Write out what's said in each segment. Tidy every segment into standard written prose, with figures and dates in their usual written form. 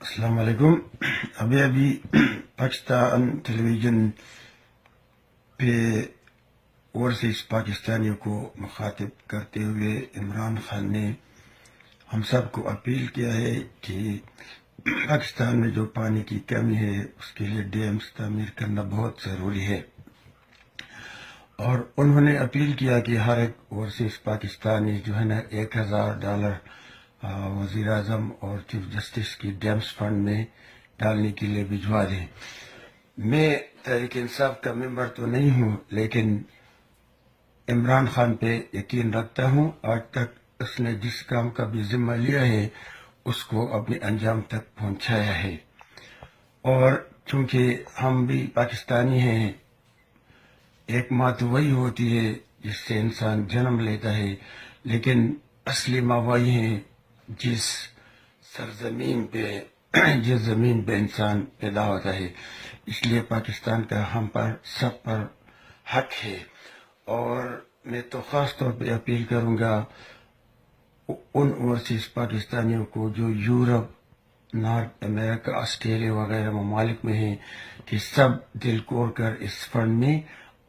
السلام علیکم. ابھی پاکستان ٹیلی ویژن پہ اوورسیز پاکستانیوں کو مخاطب کرتے ہوئے عمران خان نے ہم سب کو اپیل کیا ہے کہ پاکستان میں جو پانی کی کمی ہے اس کے لیے ڈیمز تعمیر کرنا بہت ضروری ہے، اور انہوں نے اپیل کیا کہ ہر ایک اوورسیز پاکستانی جو ہے نا $1000 وزیر اعظم اور چیف جسٹس کی ڈیمز فنڈ میں ڈالنے کے لیے بھجوا دیں. میں تحریک انصاف کا ممبر تو نہیں ہوں، لیکن عمران خان پہ یقین رکھتا ہوں. آج تک اس نے جس کام کا بھی ذمہ لیا ہے اس کو اپنے انجام تک پہنچایا ہے. اور چونکہ ہم بھی پاکستانی ہیں، ایک ماں تو وہی ہوتی ہے جس سے انسان جنم لیتا ہے، لیکن اصلی ماں وہی ہیں جس سرزمین پہ جس زمین پہ انسان پیدا ہوتا ہے. اس لیے پاکستان کا ہم پر سب پر حق ہے. اور میں تو خاص طور پہ اپیل کروں گا ان اوورسیز پاکستانیوں کو جو یورپ، نارتھ امریکہ، آسٹریلیا وغیرہ ممالک میں ہیں کہ سب دل کھول کر اس فنڈ میں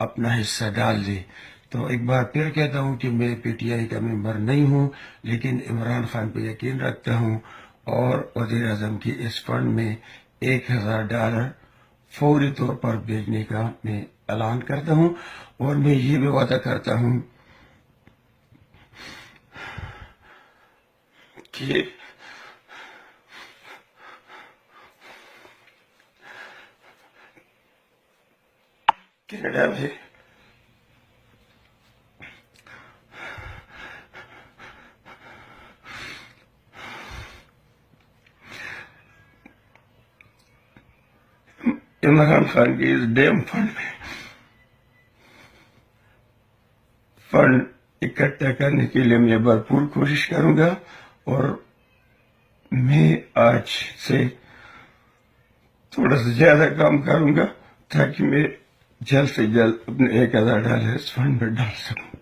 اپنا حصہ ڈال دے. تو ایک بار پھر کہتا ہوں کہ میں پی ٹی آئی کا ممبر نہیں ہوں، لیکن عمران خان پہ یقین رکھتا ہوں، اور وزیر اعظم کی اس فنڈ میں $1000 فوری طور پر بھیجنے کا میں اعلان کرتا ہوں. اور میں یہ بھی وعدہ کرتا ہوں کہ کینیڈا میں عمران خان کی اس ڈیم فنڈ میں فنڈ اکٹھا کرنے کے لیے میں بھرپور کوشش کروں گا. اور میں آج سے تھوڑا سا زیادہ کام کروں گا تاکہ میں جلد سے جلد اپنے $1000 اس فنڈ میں ڈال سکوں.